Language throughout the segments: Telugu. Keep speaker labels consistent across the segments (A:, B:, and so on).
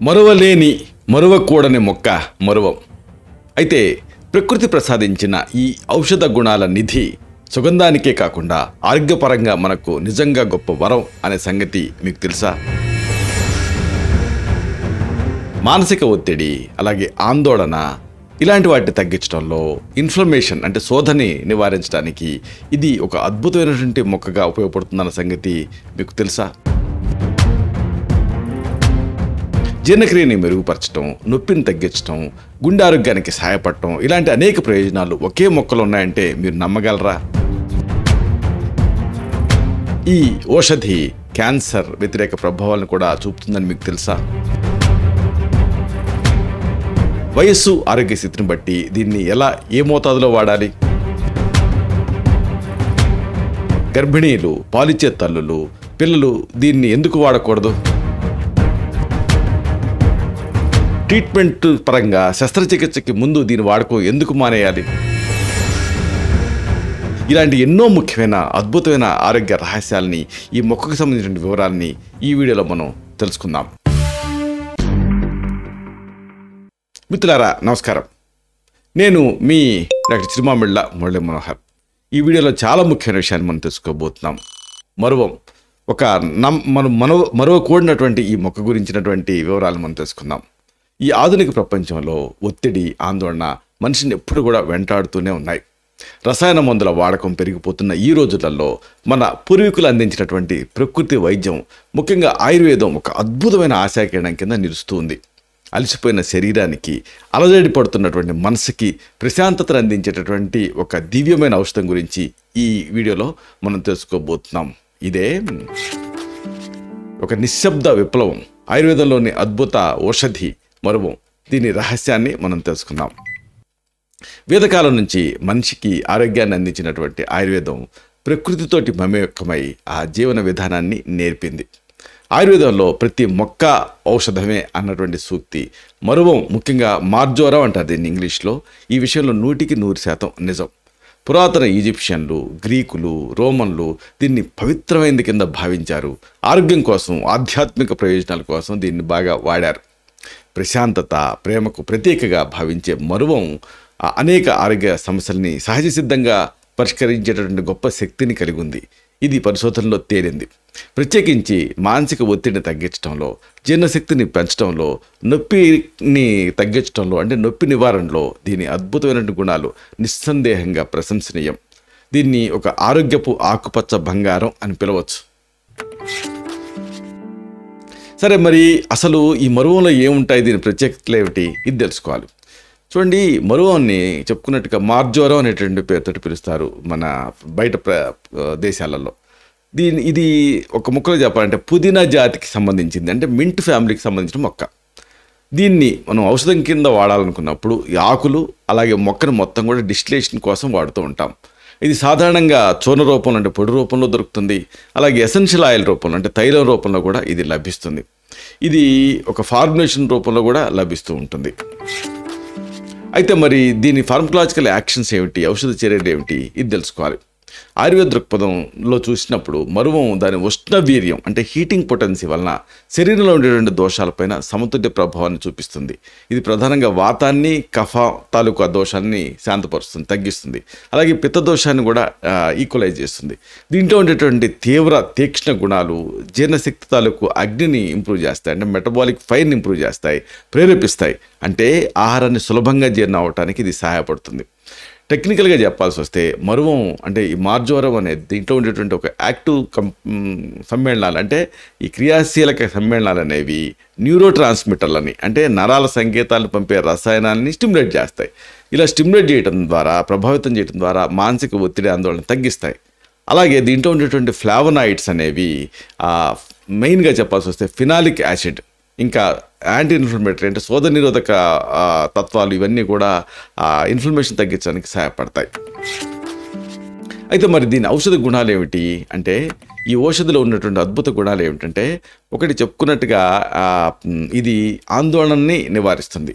A: మరువలేని మరువకూడని మొక్క మరువం. అయితే ప్రకృతి ప్రసాదించిన ఈ ఔషధ గుణాల నిధి సుగంధానికే కాకుండా ఆరోగ్యపరంగా మనకు నిజంగా గొప్ప వరం అనే సంగతి మీకు తెలుసా? మానసిక ఒత్తిడి, అలాగే ఆందోళన ఇలాంటి వాటిని తగ్గించడంలో, ఇన్ఫ్లమేషన్ అంటే శోధని నివారించడానికి ఇది ఒక అద్భుతమైనటువంటి మొక్కగా ఉపయోగపడుతుందన్న సంగతి మీకు తెలుసా? జీర్ణక్రియని మెరుగుపరచడం, నొప్పిని తగ్గించడం, గుండె ఆరోగ్యానికి సహాయపడటం ఇలాంటి అనేక ప్రయోజనాలు ఒకే మొక్కలో ఉన్నాయంటే మీరు నమ్మగలరా? ఈ ఔషధి క్యాన్సర్ వ్యతిరేక ప్రభావాలను కూడా చూపుతుందని మీకు తెలుసా? వయస్సు, ఆరోగ్య స్థితిని బట్టి దీన్ని ఎలా, ఏ మోతాదులో వాడాలి? గర్భిణీలు, పాలిచ్చే తల్లులు, పిల్లలు దీన్ని ఎందుకు వాడకూడదు? ట్రీట్మెంట్ పరంగా శస్త్రచికిత్సకి ముందు దీని వాడకం ఎందుకు మానేయాలి? ఇలాంటి ఎన్నో ముఖ్యమైన అద్భుతమైన ఆరోగ్య రహస్యాలని, ఈ మొక్కకు సంబంధించిన వివరాలని ఈ వీడియోలో మనం తెలుసుకుందాం. మిత్రులారా నమస్కారం, నేను మీ డాక్టర్ చిరుమామిళ్ళ మురళీ మనోహర్. ఈ వీడియోలో చాలా ముఖ్యమైన విషయాన్ని మనం తెలుసుకోబోతున్నాం. మరువం, ఒక మరువకూడినటువంటి ఈ మొక్క గురించినటువంటి వివరాలు మనం తెలుసుకుందాం. ఈ ఆధునిక ప్రపంచంలో ఒత్తిడి, ఆందోళన మనిషిని ఎప్పుడు కూడా వెంటాడుతూనే ఉన్నాయి. రసాయన మందుల వాడకం పెరిగిపోతున్న ఈ రోజులలో మన పూర్వీకులు అందించినటువంటి ప్రకృతి వైద్యం, ముఖ్యంగా ఆయుర్వేదం ఒక అద్భుతమైన ఆశాకిరణం కింద నిలుస్తుంది. అలసిపోయిన శరీరానికి, అలజడి పడుతున్నటువంటి మనసుకి ప్రశాంతతను అందించేటటువంటి ఒక దివ్యమైన ఔషధం గురించి ఈ వీడియోలో మనం తెలుసుకోబోతున్నాం. ఇదే ఒక నిశ్శబ్ద విప్లవం, ఆయుర్వేదంలోని అద్భుత ఔషధి మరువం. దీని రహస్యాన్ని మనం తెలుసుకుందాం. వేదకాలం నుంచి మనిషికి ఆరోగ్యాన్ని అందించినటువంటి ఆయుర్వేదం ప్రకృతితోటి మమేకమై ఆ జీవన విధానాన్ని నేర్పింది. ఆయుర్వేదంలో ప్రతి మొక్క ఔషధమే అన్నటువంటి సూక్తి మరువం, ముఖ్యంగా మార్జోరం అంటారు దీన్ని ఇంగ్లీష్లో. ఈ విషయంలో 100% నిజం. పురాతన ఈజిప్షియన్లు, గ్రీకులు, రోమన్లు దీన్ని పవిత్రమైనది కింద భావించారు. ఆరోగ్యం కోసం, ఆధ్యాత్మిక ప్రయోజనాల కోసం దీన్ని బాగా వాడారు. ప్రశాంతత, ప్రేమకు ప్రతీకగా భావించే మరువం అనేక ఆరోగ్య సమస్యల్ని సహజ సిద్ధంగా పరిష్కరించేటటువంటి గొప్ప శక్తిని కలిగి ఉంది. ఇది పరిశోధనలో తేలింది. ప్రత్యేకించి మానసిక ఒత్తిడిని తగ్గించడంలో, జీర్ణశక్తిని పెంచడంలో, నొప్పిని తగ్గించడంలో అంటే నొప్పి నివారణలో దీని అద్భుతమైన గుణాలు నిస్సందేహంగా ప్రశంసనీయం. దీన్ని ఒక ఆరోగ్యపు ఆకుపచ్చ బంగారం అని పిలవచ్చు. సరే, మరి అసలు ఈ మరువంలో ఏముంటాయి, దీని ప్రత్యేకతలు ఏమిటి, ఇది తెలుసుకోవాలి. చూడండి, మరువాన్ని చెప్పుకున్నట్టుగా మార్జోరం అనేటువంటి పేరుతో పిలుస్తారు మన బయట దేశాలలో. ఇది ఒక మొక్కలో చెప్పాలంటే పుదీనా జాతికి సంబంధించింది, అంటే మింట్ ఫ్యామిలీకి సంబంధించిన మొక్క. దీన్ని మనం ఔషధం కింద వాడాలనుకున్నప్పుడు ఈ ఆకులు అలాగే మొక్కను మొత్తం కూడా డిస్టిలేషన్ కోసం వాడుతూ ఉంటాం. ఇది సాధారణంగా చూర్ణ రూపంలో అంటే పొడి రూపంలో దొరుకుతుంది. అలాగే ఎసెన్షియల్ ఆయిల్ రూపంలో అంటే తైలం రూపంలో కూడా ఇది లభిస్తుంది. ఇది ఒక ఫార్ములేషన్ రూపంలో కూడా లభిస్తూ ఉంటుంది. అయితే మరి దీని ఫార్మకలాజికల్ యాక్షన్స్ ఏమిటి, ఔషధ చర్యలు ఏమిటి, ఇది తెలుసుకోవాలి. ఆయుర్వేద దృక్పథంలో చూసినప్పుడు మరువం దాని ఉష్ణవీర్యం అంటే హీటింగ్ పొటెన్సీ వలన శరీరంలో ఉండేటువంటి దోషాలపైన సమతుల్య ప్రభావాన్ని చూపిస్తుంది. ఇది ప్రధానంగా వాతాన్ని, కఫ తాలూకు దోషాన్ని శాంతపరుస్తుంది, తగ్గిస్తుంది. అలాగే పిత్త దోషాన్ని కూడా ఈక్వలైజ్ చేస్తుంది. దీంట్లో ఉండేటువంటి తీక్ష్ణ గుణాలు జీర్ణశక్తి తాలూకు అగ్నిని ఇంప్రూవ్ చేస్తాయి, అంటే మెటబాలిక్ ఫైర్ని ఇంప్రూవ్ చేస్తాయి, ప్రేరేపిస్తాయి. అంటే ఆహారాన్ని సులభంగా జీర్ణం అవడానికి ఇది సహాయపడుతుంది. టెక్నికల్గా చెప్పాల్సి వస్తే మరువం అంటే ఈ మార్జోరం అనేది దీంట్లో ఉండేటువంటి ఒక యాక్టివ్ సమ్మేళనాలు, అంటే ఈ క్రియాశీలక సమ్మేళనాలు అనేవి న్యూరో ట్రాన్స్మిటర్లని అంటే నరాల సంకేతాలను పంపే రసాయనాలని స్టిమ్యులేట్ చేస్తాయి. ఇలా స్టిమ్యులేట్ చేయడం ద్వారా, ప్రభావితం చేయడం ద్వారా మానసిక ఒత్తిడి, ఆందోళన తగ్గిస్తాయి. అలాగే దీంట్లో ఉండేటువంటి ఫ్లావనాయిడ్స్ అనేవి మెయిన్గా చెప్పాల్సి వస్తే ఫినాలిక్ యాసిడ్, ఇంకా యాంటీ ఇన్ఫ్లమేటరీ అంటే శోధ నిరోధక తత్వాలు, ఇవన్నీ కూడా ఇన్ఫ్లమేషన్ తగ్గించడానికి సహాయపడతాయి. అయితే మరి దీని ఔషధ గుణాలు ఏమిటి అంటే, ఈ ఔషధిలో ఉన్నటువంటి అద్భుత గుణాలు ఏమిటంటే, ఒకటి చెప్పుకున్నట్టుగా ఇది ఆందోళనని నివారిస్తుంది.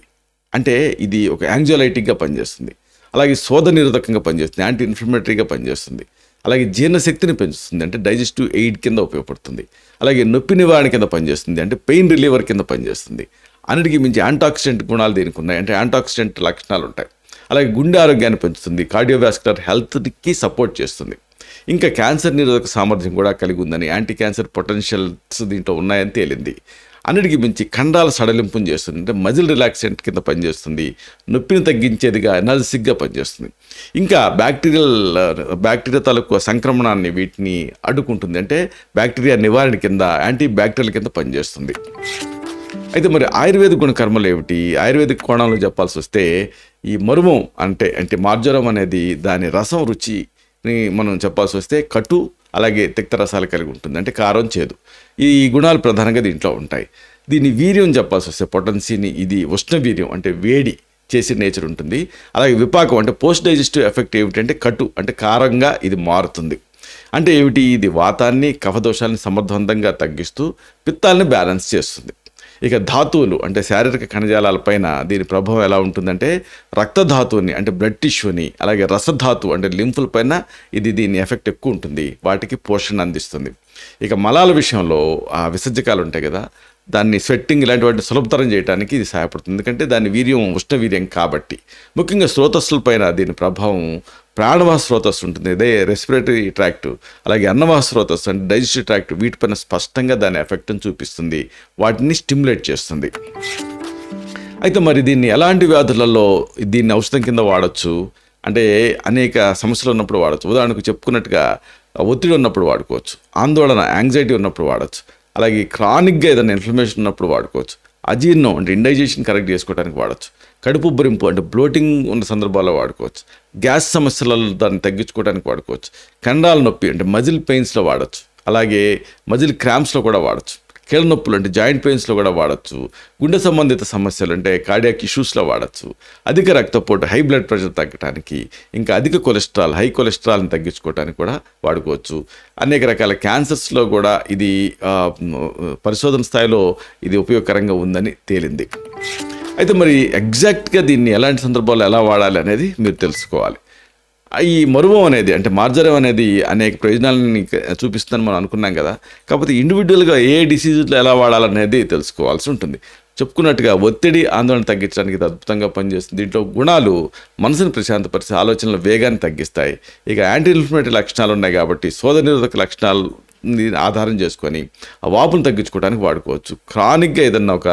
A: అంటే ఇది ఒక యాంగ్జైటీగా పనిచేస్తుంది. అలాగే శోధ నిరోధకంగా పనిచేస్తుంది, యాంటీ ఇన్ఫ్లమేటరీగా పనిచేస్తుంది. అలాగే జీర్ణశక్తిని పెంచుతుంది, అంటే డైజెస్టివ్ ఎయిడ్ కింద ఉపయోగపడుతుంది. అలాగే నొప్పి నివారణ కింద పనిచేస్తుంది, అంటే పెయిన్ రిలీవర్ కింద పనిచేస్తుంది. అన్నిటికీ మించి యాంటాక్సిడెంట్ గుణాలు దీనికి ఉన్నాయి, అంటే యాంటాక్సిడెంట్ లక్షణాలు ఉంటాయి. అలాగే గుండె ఆరోగ్యాన్ని పెంచుతుంది, కార్డియోవాస్కులర్ హెల్త్కి సపోర్ట్ చేస్తుంది. ఇంకా క్యాన్సర్ నిరోధక సామర్థ్యం కూడా కలిగి ఉందని, యాంటీ క్యాన్సర్ పొటెన్షియల్స్ దీంట్లో ఉన్నాయని తేలింది. అన్నిటికీ మించి కండరాల సడలింపుని చేస్తుంది, అంటే మజిల్ రిలాక్సెంట్ కింద పనిచేస్తుంది, నొప్పిని తగ్గించేదిగా ఎనర్జిసిక్గా పనిచేస్తుంది. ఇంకా బ్యాక్టీరియా తాలూకు సంక్రమణాన్ని వీటిని అడ్డుకుంటుంది, అంటే బ్యాక్టీరియా నివారణ కింద యాంటీ బ్యాక్టీరియల్ కింద పనిచేస్తుంది. అయితే మరి ఆయుర్వేద గుణకర్మలు ఏమిటి? ఆయుర్వేదిక్ కోణంలో చెప్పాల్సి వస్తే ఈ మరువం అంటే మార్జరం అనేది దాని రసం రుచిని మనం చెప్పాల్సి వస్తే కటు అలాగే తిక్త రసాలు కలిగి ఉంటుంది, అంటే కారం చేదు. ఈ గుణాలు ప్రధానంగా దీంట్లో ఉంటాయి. దీని వీర్యం చెప్పాల్సి వస్తే పొటెన్సీని, ఇది ఉష్ణ వీర్యం అంటే వేడి చేసే నేచర్ ఉంటుంది. అలాగే విపాకం అంటే పోస్ట్ డైజెస్టివ్ ఎఫెక్ట్ ఏమిటంటే కటు అంటే కారంగా ఇది మారుతుంది. అంటే ఏమిటి? ఇది వాతాన్ని కఫదోషాలని సమర్థవంతంగా తగ్గిస్తూ పిత్తాలని బ్యాలెన్స్ చేస్తుంది. ఇక ధాతువులు అంటే శారీరక కణజాలాలపైన దీని ప్రభావం ఎలా ఉంటుందంటే రక్తధాతువుని అంటే బ్లడ్ టిష్యూని, అలాగే రసధాతువు అంటే లింఫుల పైన దీని ఎఫెక్ట్ ఎక్కువ ఉంటుంది, వాటికి పోషణ అందిస్తుంది. ఇక మలాల విషయంలో ఆ విసర్జకాలు ఉంటాయి కదా, దాన్ని స్వెట్టింగ్ ఇలాంటి వాటిని సులభతరం చేయడానికి ఇది సహాయపడుతుంది, ఎందుకంటే దాని వీర్యం ఉష్ణ వీర్యం కాబట్టి. ముఖ్యంగా స్రోతస్సుల పైన దీని ప్రభావం ప్రాణవాహ స్రోతస్సు ఉంటుంది, ఇదే రెస్పిరేటరీ ట్రాక్ట్, అలాగే అన్నవాహ స్రోతస్సు అంటే డైజెస్టివ్ ట్రాక్ట్, వీటిపైన స్పష్టంగా దాని ఎఫెక్ట్ని చూపిస్తుంది, వాటిని స్టిమ్యులేట్ చేస్తుంది. అయితే మరి దీన్ని ఎలాంటి వ్యాధులలో దీన్ని ఔషధం కింద వాడచ్చు అంటే అనేక సమస్యలు ఉన్నప్పుడు వాడచ్చు. ఉదాహరణకు చెప్పుకున్నట్టుగా ఒత్తిడి ఉన్నప్పుడు వాడుకోవచ్చు, ఆందోళన యాంగ్జైటీ ఉన్నప్పుడు వాడచ్చు, అలాగే క్రానిక్గా ఏదైనా ఇన్ఫ్లమేషన్ ఉన్నప్పుడు వాడుకోవచ్చు, అజీర్ణం అంటే ఇండైజెషన్ కరెక్ట్ చేసుకోవడానికి వాడచ్చు, కడుపు ఉబ్బరింపు అంటే బ్లోటింగ్ ఉన్న సందర్భాల్లో వాడుకోవచ్చు, గ్యాస్ సమస్యలలో దాన్ని తగ్గించుకోవడానికి వాడుకోవచ్చు, కండరాల నొప్పి అంటే మజిల్ పెయిన్స్లో వాడచ్చు, అలాగే మజిల్ క్రాంప్స్లో కూడా వాడచ్చు, కీళ్ళ నొప్పులు అంటే జాయింట్ పెయిన్స్లో కూడా వాడచ్చు, గుండె సంబంధిత సమస్యలు అంటే కార్డియాక్ ఇష్యూస్లో వాడచ్చు, అధిక రక్తపోటు హై బ్లడ్ ప్రెషర్ తగ్గడానికి, ఇంకా అధిక కొలెస్ట్రాల్ హై కొలెస్ట్రాల్ని తగ్గించుకోవడానికి కూడా వాడుకోవచ్చు. అనేక రకాల క్యాన్సర్స్లో కూడా ఇది పరిశోధన స్థాయిలో ఇది ఉపయోగకరంగా ఉందని తేలింది. అయితే మరి ఎగ్జాక్ట్గా దీన్ని ఎలాంటి సందర్భాల్లో ఎలా వాడాలి అనేది మీరు తెలుసుకోవాలి. ఈ మరువం అనేది అంటే మార్జరం అనేది అనేక ప్రయోజనాలని చూపిస్తుందని మనం అనుకున్నాం కదా, కాకపోతే ఇండివిజువల్గా ఏ డిసీజులో ఎలా వాడాలనేది తెలుసుకోవాల్సి ఉంటుంది. చెప్పుకున్నట్టుగా ఒత్తిడి ఆందోళన తగ్గించడానికి ఇది అద్భుతంగా పనిచేస్తుంది. దీంట్లో గుణాలు మనసును ప్రశాంతపరిచే ఆలోచనల వేగాన్ని తగ్గిస్తాయి. ఇక యాంటీ ఇన్ఫ్లమేటరీ లక్షణాలు ఉన్నాయి కాబట్టి శోధ నిరోధక లక్షణాలు ఆధారం చేసుకొని ఆ వాపును తగ్గించుకోవడానికి వాడుకోవచ్చు. క్రానిక్గా ఏదన్నా ఒక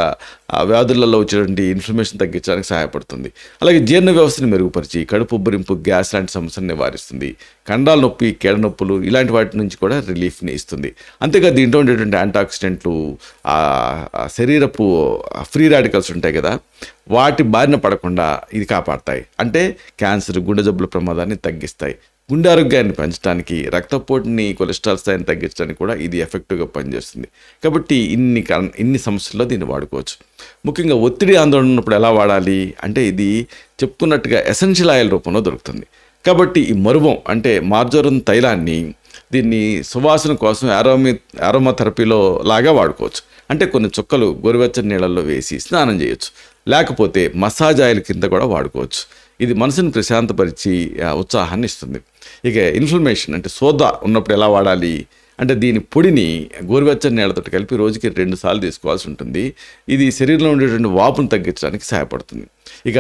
A: వ్యాధులలో వచ్చేటువంటి ఇన్ఫ్లమేషన్ తగ్గించడానికి సహాయపడుతుంది. అలాగే జీర్ణ వ్యవస్థని మెరుగుపరిచి కడుపు ఉబ్బరింపు గ్యాస్ లాంటి సమస్యను నివారిస్తుంది. కండరాల నొప్పి కీళ్ళ నొప్పులు ఇలాంటి వాటి నుంచి కూడా రిలీఫ్ని ఇస్తుంది. అంతేకాదు దీంట్లో ఉండేటువంటి యాంటాక్సిడెంట్లు శరీరపు ఫ్రీ రాడికల్స్ ఉంటాయి కదా, వాటి బారిన పడకుండా ఇది కాపాడతాయి. అంటే క్యాన్సర్ గుండె జబ్బుల ప్రమాదాన్ని తగ్గిస్తాయి. గుండె ఆరోగ్యాన్ని పెంచడానికి, రక్తపోటుని కొలెస్ట్రాల్ స్థాయిని తగ్గించడానికి కూడా ఇది ఎఫెక్టివ్గా పనిచేస్తుంది. కాబట్టి ఇన్ని సమస్యల్లో దీన్ని వాడుకోవచ్చు. ముఖ్యంగా ఒత్తిడి ఆందోళన ఉన్నప్పుడు ఎలా వాడాలి అంటే ఇది చెప్పుకున్నట్టుగా ఎసెన్షియల్ ఆయిల్ రూపంలో దొరుకుతుంది. కాబట్టి ఈ మరువం అంటే మార్జరం తైలాన్ని దీన్ని సువాసన కోసం ఆరోమా థెరపీలో లాగా వాడుకోవచ్చు. అంటే కొన్ని చుక్కలు గోరువెచ్చని నీళ్ళల్లో వేసి స్నానం చేయొచ్చు, లేకపోతే మసాజ్ ఆయిల్ కింద కూడా వాడుకోవచ్చు. ఇది మనసుని ప్రశాంతపరిచి ఉత్సాహాన్ని ఇస్తుంది. ఇక ఇన్ఫ్లమేషన్ అంటే సోద ఉన్నప్పుడు ఎలా వాడాలి అంటే దీని పొడిని గోరువెచ్చని నీళ్ళతో కలిపి రోజుకి 2 సార్లు తీసుకోవాల్సి ఉంటుంది. ఇది శరీరంలో ఉండేటువంటి వాపును తగ్గించడానికి సహాయపడుతుంది. ఇక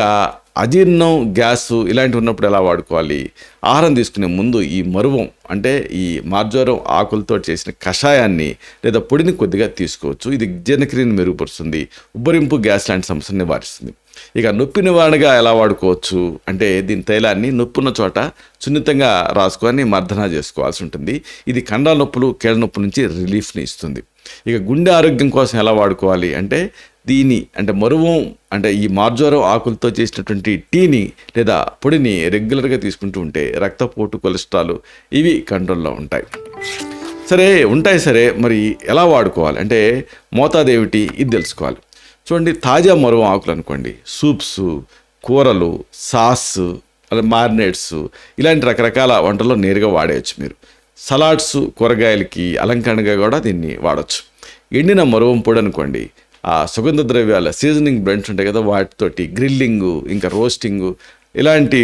A: అజీర్ణం గ్యాసు ఇలాంటివి ఉన్నప్పుడు ఎలా వాడుకోవాలి? ఆహారం తీసుకునే ముందు ఈ మరువం అంటే ఈ మార్జరం ఆకులతో చేసిన కషాయాన్ని లేదా పొడిని కొద్దిగా తీసుకోవచ్చు. ఇది జీర్ణక్రియను మెరుగుపరుస్తుంది, ఉబ్బరింపు గ్యాస్ లాంటి సమస్యను నివారిస్తుంది. ఇక నొప్పి నివారణగా ఎలా వాడుకోవచ్చు అంటే దీని తైలాన్ని నొప్పున్న చోట సున్నితంగా రాసుకొని మర్దన చేసుకోవాల్సి ఉంటుంది. ఇది కండరాల నొప్పులు కీళ్ళ నొప్పి నుంచి రిలీఫ్ని ఇస్తుంది. ఇక గుండె ఆరోగ్యం కోసం ఎలా వాడుకోవాలి అంటే దీని అంటే మరువం అంటే ఈ మార్జోరం ఆకులతో చేసినటువంటి టీని లేదా పొడిని రెగ్యులర్గా తీసుకుంటూ ఉంటే రక్తపోటు కొలెస్ట్రాల్ ఇవి కంట్రోల్లో ఉంటాయి. సరే మరి ఎలా వాడుకోవాలి అంటే మోతాదు ఏమిటి ఇది తెలుసుకోవాలి. చూడండి, తాజా మరువం ఆకులు అనుకోండి, సూప్స్, కూరలు, సాస్, మారినేట్స్ ఇలాంటి రకరకాల వంటల్లో నేరుగా వాడేయచ్చు. మీరు సలాడ్స్ కూరగాయలకి అలంకరణగా కూడా దీన్ని వాడచ్చు. ఎండిన మరువం పొడి అనుకోండి, ఆ సుగంధ ద్రవ్యాల సీజనింగ్ బ్లెండ్స్ ఉంటాయి కదా, వాటితోటి గ్రిల్లింగు ఇంకా రోస్టింగు ఇలాంటి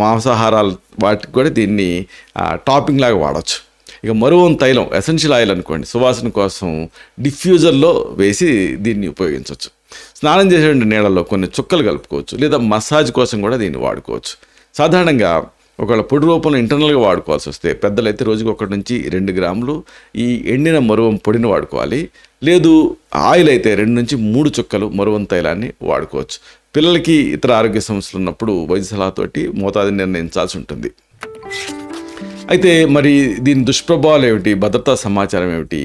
A: మాంసాహారాలు వాటికి కూడా దీన్ని టాపింగ్ లాగా వాడచ్చు. ఇక మరువం తైలం ఎసెన్షియల్ ఆయిల్ అనుకోండి, సువాసన కోసం డిఫ్యూజర్లో వేసి దీన్ని ఉపయోగించవచ్చు. స్నానం చేసేటువంటి నీళ్ళలో కొన్ని చుక్కలు కలుపుకోవచ్చు, లేదా మసాజ్ కోసం కూడా దీన్ని వాడుకోవచ్చు. సాధారణంగా ఒకవేళ పొడి రూపంలో ఇంటర్నల్గా వాడుకోవాల్సి వస్తే పెద్దలైతే రోజుకి 1 నుంచి 2 గ్రాములు ఈ ఎండిన మరువం పొడిని వాడుకోవాలి. లేదు ఆయిల్ అయితే 2 నుంచి 3 చుక్కలు మరువం తైలాన్ని వాడుకోవచ్చు. పిల్లలకి ఇతర ఆరోగ్య సమస్యలు ఉన్నప్పుడు వైద్య సలహాతోటి మోతాదుని నిర్ణయించాల్సి ఉంటుంది. అయితే మరి దీని దుష్ప్రభావాలు ఏమిటి, భద్రతా సమాచారం ఏమిటి,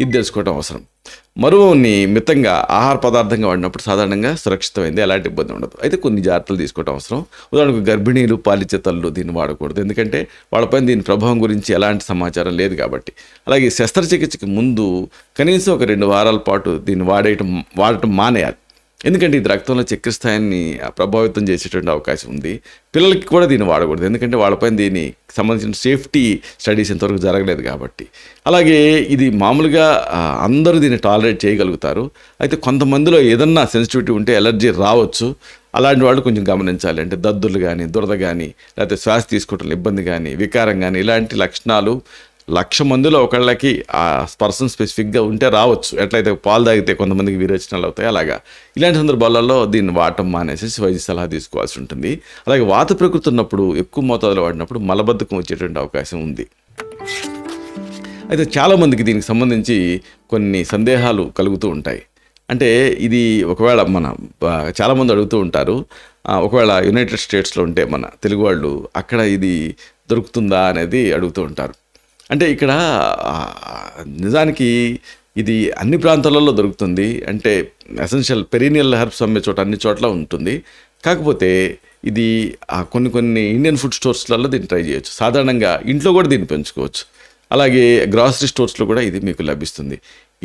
A: ఇది తెలుసుకోవడం అవసరం. మరువుని మితంగా ఆహార పదార్థంగా వాడినప్పుడు సాధారణంగా సురక్షితమైంది, ఎలాంటి ఇబ్బంది ఉండదు. అయితే కొన్ని జాగ్రత్తలు తీసుకోవడం అవసరం. ఉదాహరణకు గర్భిణీలు, పాలిచ్చే తల్లులు దీన్ని వాడకూడదు, ఎందుకంటే వాళ్ళపైన దీని ప్రభావం గురించి ఎలాంటి సమాచారం లేదు కాబట్టి. అలాగే శస్త్రచికిత్సకి ముందు కనీసం ఒక 2 వారాల పాటు దీన్ని వాడటం మానేయాలి, ఎందుకంటే ఇది రక్తంలో చక్కెర స్థాయిని ప్రభావితం చేసేటువంటి అవకాశం ఉంది. పిల్లలకి కూడా దీన్ని వాడకూడదు, ఎందుకంటే వాళ్ళపైన దీనికి సంబంధించిన సేఫ్టీ స్టడీస్ ఇంతవరకు జరగలేదు కాబట్టి. అలాగే ఇది మామూలుగా అందరూ దీన్ని టాలరేట్ చేయగలుగుతారు. అయితే కొంతమందిలో ఏదన్నా సెన్సిటివిటీ ఉంటే ఎలర్జీ రావచ్చు. అలాంటి వాళ్ళు కొంచెం గమనించాలి. అంటే దద్దులు కానీ, దురద కానీ, లేకపోతే శ్వాస తీసుకోవటం ఇబ్బంది కానీ, వికారం కానీ, ఇలాంటి లక్షణాలు 1,00,000 మందిలో ఒకళ్ళకి ఆ పర్సన్ స్పెసిఫిక్గా ఉంటే రావచ్చు. ఎట్లయితే పాలు తాగితే కొంతమందికి విరేచనాలు అవుతాయి, అలాగా ఇలాంటి సందర్భాలలో దీన్ని వాడటం మానేసి వైద్య సలహా తీసుకోవాల్సి ఉంటుంది. అలాగే వాత ప్రకృతి ఉన్నప్పుడు ఎక్కువ మోతాదులో వాడినప్పుడు మలబద్ధకం వచ్చేటువంటి అవకాశం ఉంది. అయితే చాలామందికి దీనికి సంబంధించి కొన్ని సందేహాలు కలుగుతూ ఉంటాయి. అంటే ఇది ఒకవేళ చాలామంది అడుగుతూ ఉంటారు, ఒకవేళ యునైటెడ్ స్టేట్స్లో ఉంటే మన తెలుగు వాళ్ళు అక్కడ ఇది దొరుకుతుందా అనేది అడుగుతూ ఉంటారు. అంటే ఇక్కడ నిజానికి ఇది అన్ని ప్రాంతాలలో దొరుకుతుంది. అంటే ఎసెన్షియల్ పెరీనియల్ హెర్బ్స్ అమ్మే చోట అన్ని చోట్ల ఉంటుంది. కాకపోతే ఇది కొన్ని ఇండియన్ ఫుడ్ స్టోర్స్లలో దీన్ని ట్రై చేయొచ్చు. సాధారణంగా ఇంట్లో కూడా దీన్ని పెంచుకోవచ్చు. అలాగే గ్రాసరీ స్టోర్స్లో కూడా ఇది మీకు లభిస్తుంది.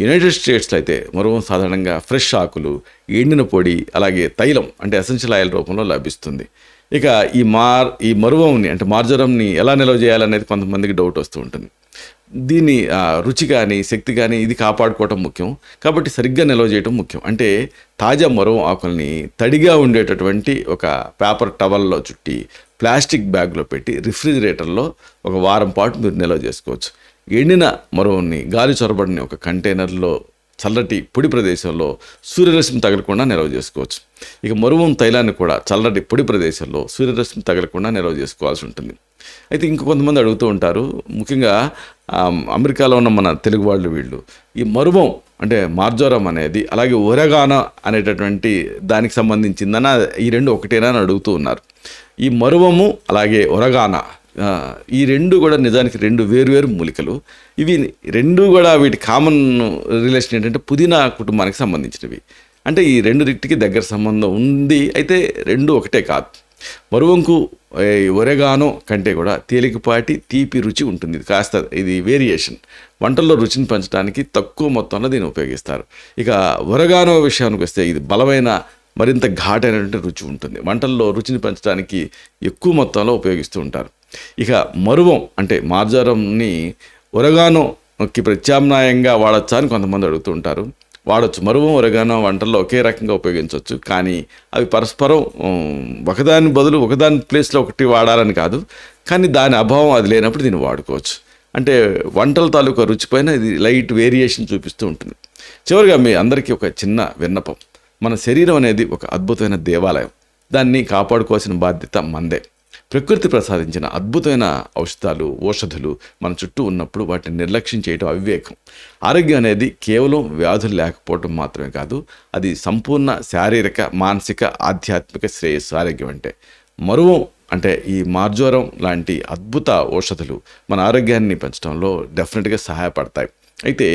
A: యునైటెడ్ స్టేట్స్లో అయితే మరువం సాధారణంగా ఫ్రెష్ ఆకులు, ఎండిన పొడి, అలాగే తైలం అంటే ఎసెన్షియల్ ఆయిల్ రూపంలో లభిస్తుంది. ఇక ఈ మరువంని అంటే మార్జరంని ఎలా నిల్వ చేయాలనేది కొంతమందికి డౌట్ వస్తూ ఉంటుంది. దీన్ని రుచి కానీ, శక్తి కానీ ఇది కాపాడుకోవటం ముఖ్యం. కాబట్టి సరిగ్గా నిల్వ చేయడం ముఖ్యం. అంటే తాజా మరువం ఆకుల్ని తడిగా ఉండేటటువంటి ఒక పేపర్ టవల్లో చుట్టి ప్లాస్టిక్ బ్యాగ్లో పెట్టి రిఫ్రిజిరేటర్లో 1 వారం పాటు మీరు నిల్వ చేసుకోవచ్చు. ఎండిన మరువుని గాలి చొరబడిన ఒక కంటైనర్లో చల్లటి పొడి ప్రదేశంలో సూర్యరశ్మి తగలకుండా నిల్వ చేసుకోవచ్చు. ఇక మరువం తైలాన్ని కూడా చల్లటి పొడి ప్రదేశంలో సూర్యరశ్మి తగలకుండా నిల్వ చేసుకోవాల్సి ఉంటుంది. అయితే ఇంక కొంతమంది అడుగుతూ ఉంటారు, ముఖ్యంగా అమెరికాలో ఉన్న మన తెలుగు వాళ్ళు వీళ్ళు ఈ మరువం అంటే మార్జోరం అనేది, అలాగే ఒరగానో అనేటటువంటి దానికి సంబంధించిందన ఈ 2 ఒకటేనా అని అడుగుతూ ఉన్నారు. ఈ మరువము అలాగే ఒరగానా ఈ 2 కూడా నిజానికి 2 వేరువేరు మూలికలు. ఇవి 2 కూడా వీటి కామన్ రిలేషన్ ఏంటంటే పుదీనా కుటుంబానికి సంబంధించినవి. అంటే ఈ 2 దగ్గర సంబంధం ఉంది. అయితే 2 ఒకటే కాదు. మరువంకు ఒరెగానో కంటే కూడా తేలికపాటి తీపి రుచి ఉంటుంది. ఇది వేరియేషన్. వంటల్లో రుచిని పెంచడానికి తక్కువ మొత్తంలో దీన్ని ఉపయోగిస్తారు. ఇక ఒరెగానో విషయానికి వస్తే ఇది బలమైన మరింత ఘాటైనటువంటి రుచి ఉంటుంది. వంటల్లో రుచిని పెంచడానికి ఎక్కువ మొత్తంలో ఉపయోగిస్తూ ఉంటారు. ఇక మరువం అంటే మార్జరంని ఒరెగానోకి ప్రత్యామ్నాయంగా వాడచ్చా అని కొంతమంది అడుగుతూ ఉంటారు. వాడచ్చు. మరువం ఒరెగానో వంటల్లో ఒకే రకంగా ఉపయోగించవచ్చు. కానీ అవి పరస్పరం ఒకదాని బదులు ఒకదాని ప్లేస్లో ఒకటి వాడాలని కాదు, కానీ దాని అభావం అది లేనప్పుడు దీన్ని వాడుకోవచ్చు. అంటే వంటల తాలూకా రుచిపైన ఇది లైట్ వేరియేషన్ చూపిస్తూ ఉంటుంది. చివరిగా మీ అందరికీ ఒక చిన్న విన్నపం. మన శరీరం అనేది ఒక అద్భుతమైన దేవాలయం. దాన్ని కాపాడుకోవాల్సిన బాధ్యత మందే. ప్రకృతి ప్రసాదించిన అద్భుతమైన ఔషధులు మన చుట్టూ ఉన్నప్పుడు వాటిని నిర్లక్ష్యం చేయడం అవివేకం. ఆరోగ్యం అనేది కేవలం వ్యాధులు లేకపోవడం మాత్రమే కాదు, అది సంపూర్ణ శారీరక, మానసిక, ఆధ్యాత్మిక శ్రేయస్సు. ఆరోగ్యం అంటే మరువం అంటే ఈ మార్జోరం లాంటి అద్భుత ఔషధులు మన ఆరోగ్యాన్ని పెంచడంలో డెఫినెట్గా సహాయపడతాయి. అయితే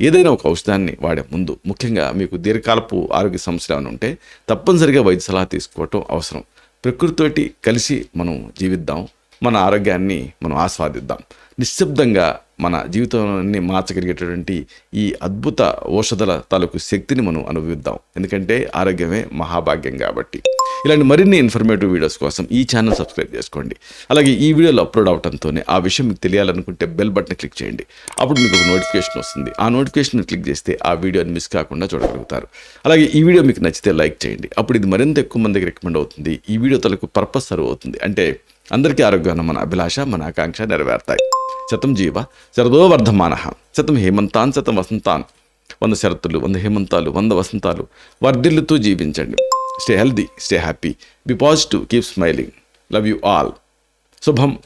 A: ఏదైనా ఒక ఔషధాన్ని వాడే ముందు ముఖ్యంగా మీకు దీర్ఘకాలపు ఆరోగ్య సమస్యలు ఏమైనా ఉంటే తప్పనిసరిగా వైద్య సలహా తీసుకోవటం అవసరం. ప్రకృతితోటి కలిసి మనం జీవిద్దాం, మన ఆరోగ్యాన్ని మనం ఆస్వాదిద్దాం. నిశ్శబ్దంగా మన జీవితాన్ని మార్చగలిగేటటువంటి ఈ అద్భుత ఔషధాల తాలూకు శక్తిని మనం అనుభవిద్దాం. ఎందుకంటే ఆరోగ్యమే మహాభాగ్యం కాబట్టి. ఇలాంటి మరిన్ని ఇన్ఫర్మేటివ్ వీడియోస్ కోసం ఈ ఛానల్ సబ్స్క్రైబ్ చేసుకోండి. అలాగే ఈ వీడియోలో అప్లోడ్ అవడంతోనే ఆ విషయం మీకు తెలియాలనుకుంటే బెల్ బటన్ క్లిక్ చేయండి. అప్పుడు మీకు ఒక నోటిఫికేషన్ వస్తుంది. ఆ నోటిఫికేషన్ క్లిక్ చేస్తే ఆ వీడియోని మిస్ కాకుండా చూడగలుగుతారు. అలాగే ఈ వీడియో మీకు నచ్చితే లైక్ చేయండి. అప్పుడు ఇది మరింత ఎక్కువ మందికి రికమెండ్ అవుతుంది. ఈ వీడియో తాలూకు పర్పస్ సర్వ్ అవుతుంది. అంటే అందరికీ ఆరోగ్యాన్ని మన అభిలాష, మన ఆకాంక్ష నెరవేరుతాయి. శతం జీవ శరదో వర్ధమానః, శతం హేమంతాన్, శతం వసంతాన్, 100 శరత్తులు, 100 హేమంతాలు, 100 వసంతాలు వర్ధిల్లుతూ జీవించండి. Stay healthy, stay happy, be positive, keep smiling. Love you all. శుభం.